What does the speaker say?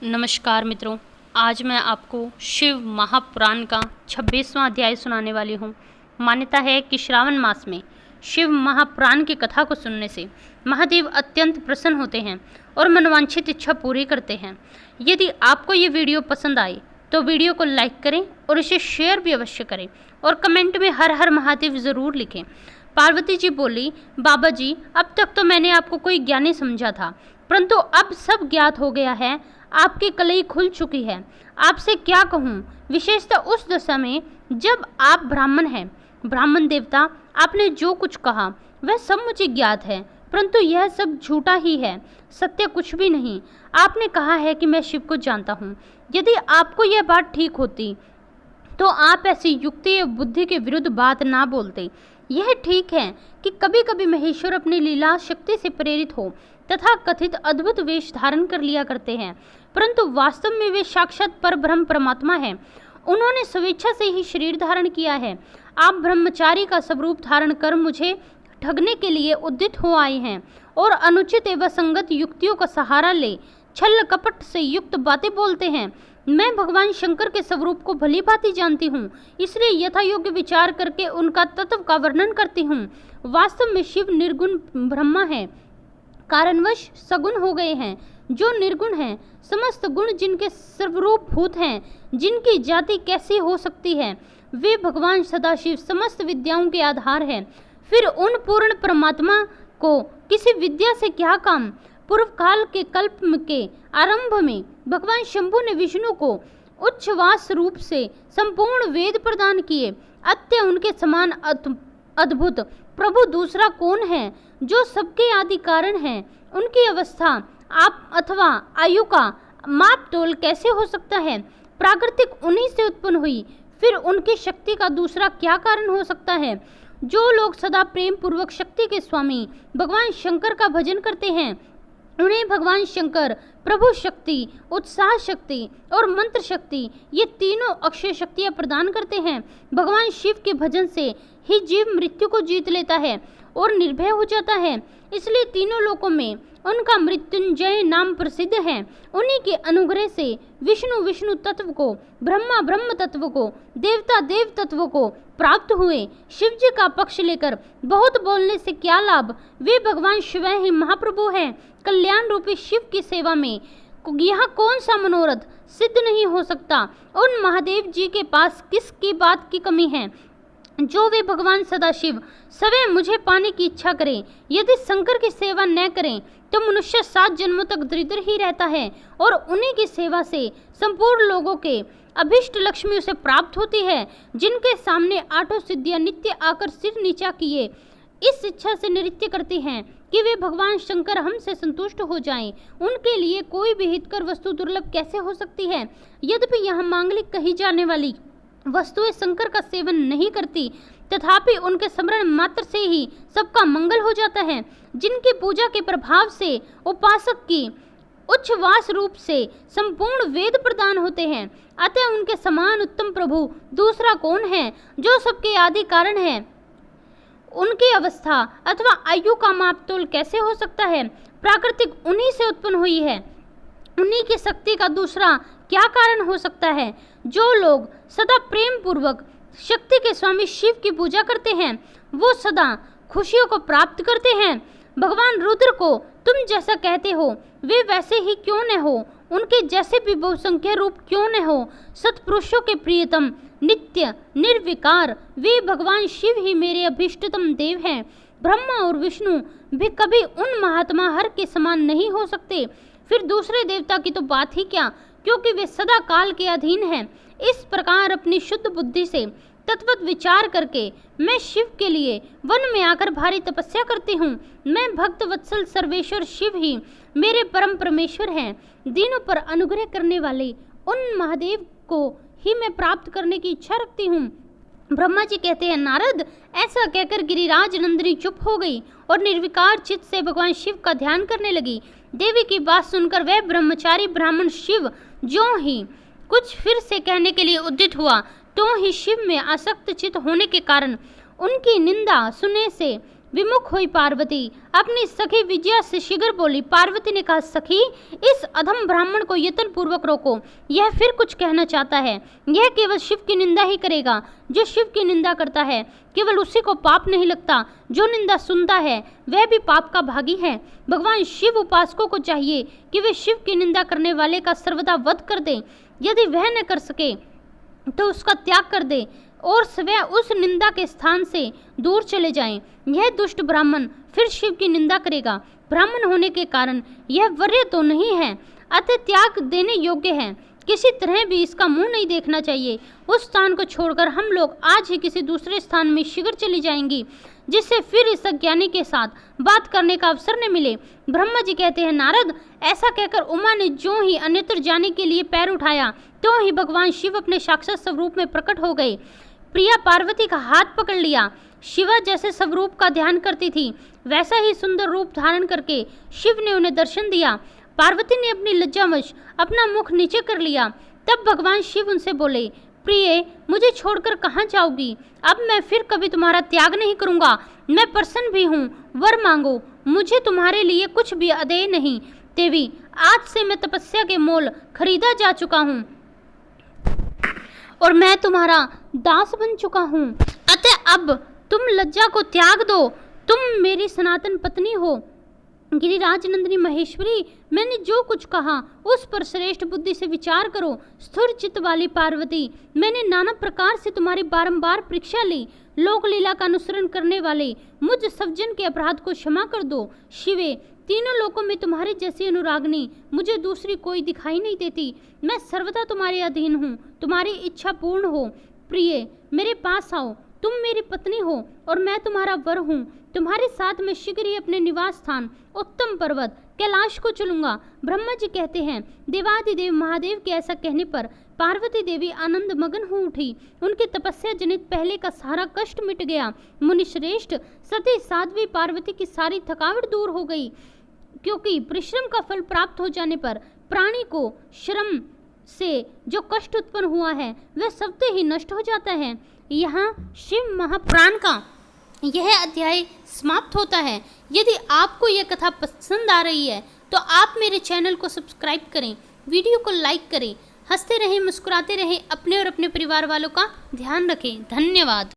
नमस्कार मित्रों, आज मैं आपको शिव महापुराण का 26वां अध्याय सुनाने वाली हूँ। मान्यता है कि श्रावण मास में शिव महापुराण की कथा को सुनने से महादेव अत्यंत प्रसन्न होते हैं और मनवांछित इच्छा पूरी करते हैं। यदि आपको ये वीडियो पसंद आए तो वीडियो को लाइक करें और इसे शेयर भी अवश्य करें और कमेंट में हर हर महादेव ज़रूर लिखें। पार्वती जी बोली, बाबा जी, अब तक तो मैंने आपको कोई ज्ञानी समझा था, परंतु अब सब ज्ञात हो गया है। आपकी कलई खुल चुकी है। आपसे क्या कहूँ, विशेषतः उस दशा में जब आप ब्राह्मण हैं। ब्राह्मण देवता, आपने जो कुछ कहा वह सब मुझे ज्ञात है, परंतु यह सब झूठा ही है, सत्य कुछ भी नहीं। आपने कहा है कि मैं शिव को जानता हूँ। यदि आपको यह बात ठीक होती तो आप ऐसी युक्ति या बुद्धि के विरुद्ध बात ना बोलते। यह ठीक है कि कभी कभी महेश्वर अपनी लीला शक्ति से प्रेरित हो तथा कथित अद्भुत वेश धारण कर लिया करते हैं, परंतु वास्तव में वे साक्षात परब्रह्म परमात्मा हैं। उन्होंने स्वेच्छा से ही शरीर धारण किया है। आप ब्रह्मचारी का स्वरूप धारण कर मुझे ठगने के लिए उद्यत हो आए हैं और अनुचित एवं संगत युक्तियों का सहारा ले छल कपट से युक्त बातें बोलते हैं। मैं भगवान शंकर के स्वरूप को भली भांति जानती हूँ, इसलिए यथा योग्य विचार करके उनका तत्व का वर्णन करती हूँ। वास्तव में शिव निर्गुण ब्रह्मा है, कारणवश सगुण हो गए हैं। जो निर्गुण हैं, समस्त गुण जिनके सर्वरूप भूत हैं, जिनकी जाति कैसी हो सकती है, वे भगवान सदाशिव समस्त विद्याओं के आधार हैं। फिर उन पूर्ण परमात्मा को किसी विद्या से क्या काम। पूर्व काल के कल्प के आरंभ में भगवान शंभु ने विष्णु को उच्छ्वास रूप से संपूर्ण वेद प्रदान किए। अत्य उनके समान अद्भुत प्रभु दूसरा कौन है, जो सबके आदि कारण है। उनकी अवस्था आप अथवा आयु का माप तोल कैसे हो सकता है। प्राकृतिक उन्हीं से उत्पन्न हुई, फिर उनकी शक्ति का दूसरा क्या कारण हो सकता है। जो लोग सदा प्रेम पूर्वक शक्ति के स्वामी भगवान शंकर का भजन करते हैं, उन्हें भगवान शंकर प्रभु शक्ति, उत्साह शक्ति और मंत्र शक्ति, ये तीनों अक्षय शक्तियाँ प्रदान करते हैं। भगवान शिव के भजन से ही जीव मृत्यु को जीत लेता है और निर्भय हो जाता है। इसलिए तीनों लोकों में उनका मृत्युंजय नाम प्रसिद्ध है। उन्हीं के अनुग्रह से विष्णु विष्णु तत्व को, ब्रह्मा ब्रह्म तत्व को, देवता देव तत्व को प्राप्त हुए। शिव जी का पक्ष लेकर बहुत बोलने से क्या लाभ। वे भगवान शिव ही महाप्रभु हैं। कल्याण रूपी शिव की सेवा में यहाँ कौन सा मनोरथ सिद्ध नहीं हो सकता। उन महादेव जी के पास किसकी बात की कमी है, जो वे भगवान सदाशिव स्वयं मुझे पाने की इच्छा करें। यदि शंकर की सेवा न करें तो मनुष्य 7 जन्मों तक दरिद्र ही रहता है और उन्हीं की सेवा से संपूर्ण लोगों के अभिष्ट लक्ष्मी उसे प्राप्त होती है। जिनके सामने 8 सिद्धियां नित्य आकर सिर नीचा किए इस इच्छा से नृत्य करती हैं कि वे भगवान शंकर हमसे संतुष्ट हो जाएं, उनके लिए कोई भी हितकर वस्तु दुर्लभ कैसे हो सकती है। यद्यपि यहाँ मांगलिक कही जाने वाली वस्तुएं शंकर का सेवन नहीं करती, तथापि उनके स्मरण मात्र से ही सबका मंगल हो जाता है। जिनकी पूजा के प्रभाव से उपासक की उच्छ्वास रूप से संपूर्ण वेद प्रदान होते हैं, अतः उनके समान उत्तम प्रभु दूसरा कौन है, जो सबके आदि कारण है। उनकी अवस्था अथवा आयु का माप तोल कैसे हो सकता है। प्राकृतिक उन्हीं से उत्पन्न हुई है, उन्हीं की शक्ति का दूसरा क्या कारण हो सकता है। जो लोग सदा प्रेम पूर्वक शक्ति के स्वामी शिव की पूजा करते हैं, वो सदा खुशियों को प्राप्त करते हैं। भगवान रुद्र को तुम जैसा कहते हो, वे वैसे ही क्यों न हो, उनके जैसे भी बहुसंख्य रूप क्यों न हो। सत्पुरुषों के प्रियतम, नित्य निर्विकार वे भगवान शिव ही मेरे अभीष्टतम देव हैं। ब्रह्मा और विष्णु भी कभी उन महात्मा हर के समान नहीं हो सकते। फिर दूसरे देवता की तो बात ही क्या, क्योंकि वे सदा काल के अधीन हैं। इस प्रकार अपनी शुद्ध बुद्धि से तत्वत विचार करके मैं शिव के लिए वन में आकर भारी तपस्या करती हूँ। मैं भक्त वत्सल सर्वेश्वर शिव ही मेरे परम परमेश्वर हैं। दीनों पर अनुग्रह करने वाले उन महादेव को ही मैं प्राप्त करने की इच्छा रखती हूँ। ब्रह्मा जी कहते हैं, नारद, ऐसा कहकर गिरिराज नंदिनी चुप हो गई और निर्विकार चित्त से भगवान शिव का ध्यान करने लगी। देवी की बात सुनकर वह ब्रह्मचारी ब्राह्मण शिव ज्यों ही कुछ फिर से कहने के लिए उद्यत हुआ, तो ही शिव में आसक्त चित्त होने के कारण उनकी निंदा सुनने से विमुख हुई पार्वती। अपनी सखी विजया से शीघ्र बोली। पार्वती ने कहा, सखी, इस अधम ब्राह्मण को यत्न पूर्वक रोको, यह फिर कुछ कहना चाहता है। यह केवल शिव की निंदा ही करेगा। जो शिव की निंदा करता है केवल उसी को पाप नहीं लगता, जो निंदा सुनता है वह भी पाप का भागी है। भगवान शिव उपासकों को चाहिए कि वे शिव की निंदा करने वाले का सर्वदा वध कर दें। यदि वह न कर सके तो उसका त्याग कर दे और स्वयं उस निंदा के स्थान से दूर चले जाएं। यह दुष्ट ब्राह्मण फिर शिव की निंदा करेगा। ब्राह्मण होने के कारण यह वर्य तो नहीं है, अतः त्याग देने योग्य है। किसी तरह भी इसका मुंह नहीं देखना चाहिए। उस स्थान को छोड़कर हम लोग आज ही किसी दूसरे स्थान में शीघ्र चली जाएंगी, जिससे फिर इस अज्ञानी के साथ बात करने का अवसर न मिले। ब्रह्मा जी कहते हैं, नारद, ऐसा कहकर उमा ने जो ही अन्यत्र जाने के लिए पैर उठाया तो ही भगवान शिव अपने साक्षात स्वरूप में प्रकट हो गए। प्रिया पार्वती का हाथ पकड़ लिया। शिवा जैसे स्वरूप का ध्यान करती थी वैसा ही सुंदर रूप धारण करके शिव ने उन्हें दर्शन दिया। पार्वती ने अपनी लज्जावश अपना मुख नीचे कर लिया। तब भगवान शिव उनसे बोले, प्रिय, मुझे छोड़कर कहाँ जाओगी? अब मैं फिर कभी तुम्हारा त्याग नहीं करूँगा। मैं प्रसन्न भी हूँ, वर मांगो, मुझे तुम्हारे लिए कुछ भी अदेय नहीं। देवी, आज से मैं तपस्या के मोल खरीदा जा चुका हूँ और मैं तुम्हारा दास बन चुका हूँ। अतः अब तुम लज्जा को त्याग दो। तुम मेरी सनातन पत्नी हो। गिरिराज नंदिनी महेश्वरी, मैंने जो कुछ कहा उस पर श्रेष्ठ बुद्धि से विचार करो। स्थिर चित्त वाली पार्वती, मैंने नाना प्रकार से तुम्हारी बारंबार परीक्षा ली। लोक लीला का अनुसरण करने वाले मुझ सज्जन के अपराध को क्षमा कर दो। शिवे, तीनों लोकों में तुम्हारे जैसी अनुरागनी मुझे दूसरी कोई दिखाई नहीं देती। मैं सर्वदा तुम्हारे अधीन हूँ, तुम्हारी इच्छा पूर्ण हो। प्रिय, मेरे पास आओ, तुम मेरी पत्नी हो और मैं तुम्हारा वर हूँ। तुम्हारे साथ मैं शीघ्र ही अपने निवास स्थान उत्तम पर्वत कैलाश को चलूंगा। ब्रह्मा जी कहते हैं, देवादिदेव महादेव के ऐसा कहने पर पार्वती देवी आनंद मगन हो उठी। उनकी तपस्या जनित पहले का सारा कष्ट मिट गया। मुनि श्रेष्ठ, सती साध्वी पार्वती की सारी थकावट दूर हो गई, क्योंकि परिश्रम का फल प्राप्त हो जाने पर प्राणी को श्रम से जो कष्ट उत्पन्न हुआ है वह सबसे ही नष्ट हो जाता है। यहाँ शिव महापुराण का यह अध्याय समाप्त होता है। यदि आपको यह कथा पसंद आ रही है तो आप मेरे चैनल को सब्सक्राइब करें, वीडियो को लाइक करें, हंसते रहें, मुस्कुराते रहें, अपने और अपने परिवार वालों का ध्यान रखें। धन्यवाद।